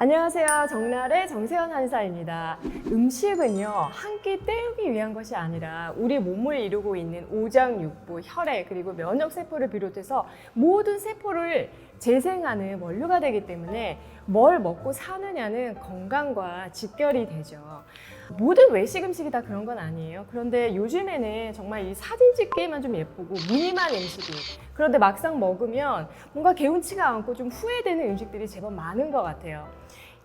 안녕하세요. 정날의 정세현 한의사입니다. 음식은요, 한 끼 때우기 위한 것이 아니라 우리 몸을 이루고 있는 오장육부, 혈액, 그리고 면역세포를 비롯해서 모든 세포를 재생하는 원료가 되기 때문에 뭘 먹고 사느냐는 건강과 직결이 되죠. 모든 외식 음식이 다 그런 건 아니에요. 그런데 요즘에는 정말 이 사진 찍기에만 좀 예쁘고 무늬만 음식이, 그런데 막상 먹으면 뭔가 개운치가 않고 좀 후회되는 음식들이 제법 많은 것 같아요.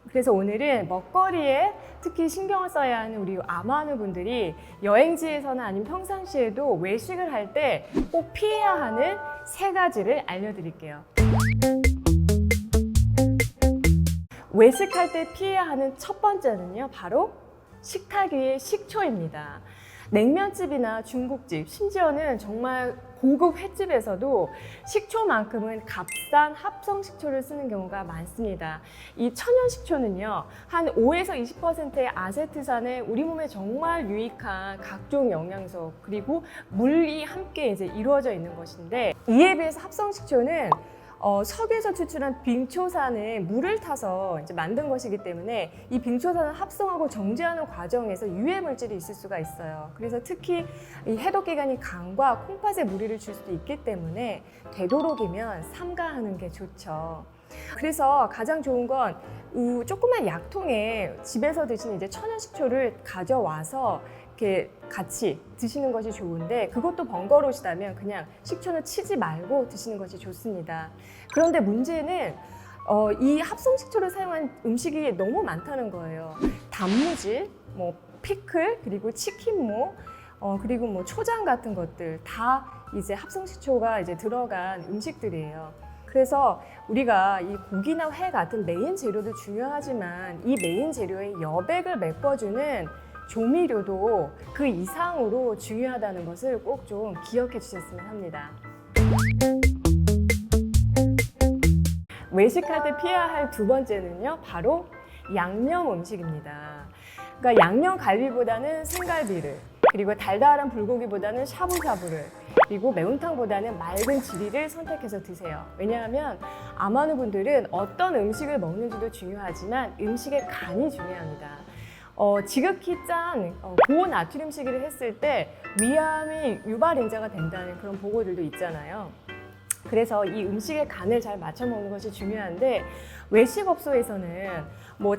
그래서 오늘은 먹거리에 특히 신경을 써야 하는 우리 암 많은 분들이 여행지에서나 아니면 평상시에도 외식을 할 때 꼭 피해야 하는 3가지를 알려드릴게요. 외식할 때 피해야 하는 첫 번째는요, 바로 식탁 위의 식초입니다. 냉면집이나 중국집, 심지어는 정말 고급 횟집에서도 식초만큼은 값싼 합성 식초를 쓰는 경우가 많습니다. 이 천연 식초는요, 한 5에서 20%의 아세트산에 우리 몸에 정말 유익한 각종 영양소 그리고 물이 함께 이루어져 있는 것인데, 이에 비해서 합성 식초는 석유에서 추출한 빙초산에 물을 타서 만든 것이기 때문에 이 빙초산을 합성하고 정제하는 과정에서 유해 물질이 있을 수가 있어요. 그래서 특히 이 해독기관인 간과 콩팥에 무리를 줄 수도 있기 때문에 되도록이면 삼가하는 게 좋죠. 그래서 가장 좋은 건 조그만 약통에 집에서 드시는 천연 식초를 가져와서 이렇게 같이 드시는 것이 좋은데, 그것도 번거로우시다면 그냥 식초는 치지 말고 드시는 것이 좋습니다. 그런데 문제는 이 합성 식초를 사용한 음식이 너무 많다는 거예요. 단무지, 피클, 그리고 치킨무, 그리고 초장 같은 것들 다 합성 식초가 들어간 음식들이에요. 그래서 우리가 이 고기나 회 같은 메인 재료도 중요하지만 이 메인 재료의 여백을 메꿔주는 조미료도 그 이상으로 중요하다는 것을 꼭 좀 기억해 주셨으면 합니다. 외식할 때 피해야 할 2번째는요, 바로 양념 음식입니다. 그러니까 양념 갈비보다는 생갈비를, 그리고 달달한 불고기보다는 샤브샤브를, 그리고 매운탕보다는 맑은 지리를 선택해서 드세요. 왜냐하면 암 많은 분들은 어떤 음식을 먹는지도 중요하지만 음식의 간이 중요합니다. 지극히 짠 고나트륨식을 했을 때 위암이 유발 인자가 된다는 그런 보고들도 있잖아요. 그래서 이 음식의 간을 잘 맞춰 먹는 것이 중요한데, 외식업소에서는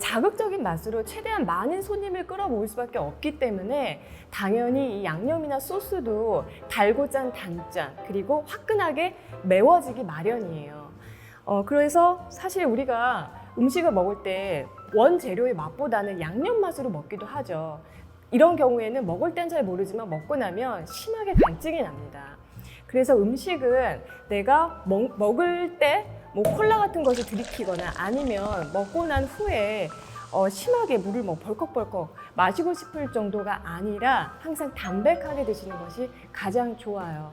자극적인 맛으로 최대한 많은 손님을 끌어모을 수밖에 없기 때문에 당연히 이 양념이나 소스도 달고 짠, 단짠, 그리고 화끈하게 매워지기 마련이에요. 그래서 사실 우리가 음식을 먹을 때 원재료의 맛보다는 양념 맛으로 먹기도 하죠. 이런 경우에는 먹을 땐 잘 모르지만 먹고 나면 심하게 갈증이 납니다. 그래서 음식은 내가 먹을 때 콜라 같은 것을 들이키거나 아니면 먹고 난 후에 심하게 물을 벌컥벌컥 마시고 싶을 정도가 아니라 항상 담백하게 드시는 것이 가장 좋아요.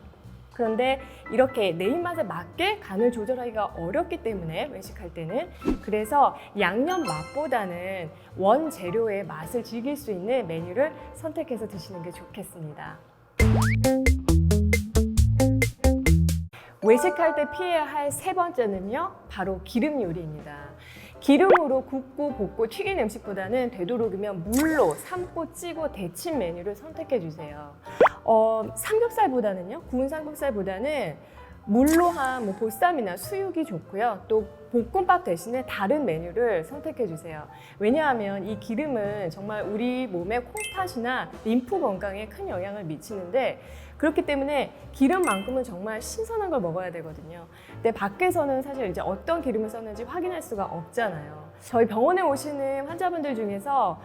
그런데 이렇게 내 입맛에 맞게 간을 조절하기가 어렵기 때문에 외식할 때는, 그래서 양념 맛보다는 원재료의 맛을 즐길 수 있는 메뉴를 선택해서 드시는 게 좋겠습니다. 외식할 때 피해야 할 3번째는요, 바로 기름 요리입니다. 기름으로 굽고 볶고 튀긴 음식보다는 되도록이면 물로 삶고 찌고 데친 메뉴를 선택해 주세요. 삼겹살보다는요, 구운 삼겹살보다는 물로 한 보쌈이나 수육이 좋고요. 또 볶음밥 대신에 다른 메뉴를 선택해 주세요. 왜냐하면 이 기름은 정말 우리 몸의 콩팥이나 림프 건강에 큰 영향을 미치는데, 그렇기 때문에 기름만큼은 정말 신선한 걸 먹어야 되거든요. 근데 밖에서는 사실 어떤 기름을 썼는지 확인할 수가 없잖아요. 저희 병원에 오시는 환자분들 중에서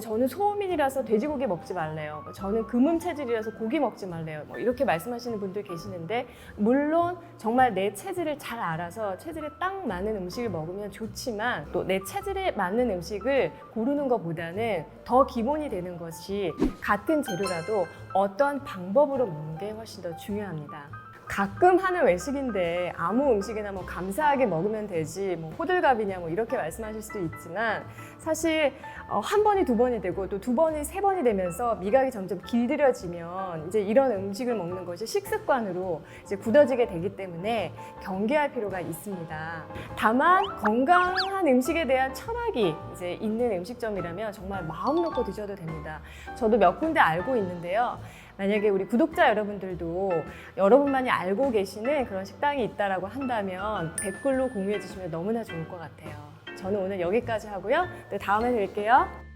저는 소음인이라서 돼지고기 먹지 말래요, 저는 금음 체질이라서 고기 먹지 말래요, 이렇게 말씀하시는 분들 계시는데, 물론 정말 내 체질을 잘 알아서 체질에 딱 맞는 음식을 먹으면 좋지만, 또 내 체질에 맞는 음식을 고르는 것보다는 더 기본이 되는 것이 같은 재료라도 어떠한 방법으로 먹는 게 훨씬 더 중요합니다. 가끔 하는 외식인데 아무 음식이나 뭐 감사하게 먹으면 되지 뭐 호들갑이냐 뭐 이렇게 말씀하실 수도 있지만 사실 한 번이 두 번이 되고 또 두 번이 세 번이 되면서 미각이 점점 길들여지면 이제 이런 음식을 먹는 것이 식습관으로 이제 굳어지게 되기 때문에 경계할 필요가 있습니다. 다만 건강한 음식에 대한 철학이 이제 있는 음식점이라면 정말 마음 놓고 드셔도 됩니다. 저도 몇 군데 알고 있는데요. 만약에 우리 구독자 여러분들도 여러분만이 알고 계시는 그런 식당이 있다라고 한다면 댓글로 공유해 주시면 너무나 좋을 것 같아요. 저는 오늘 여기까지 하고요. 네, 다음에 뵐게요.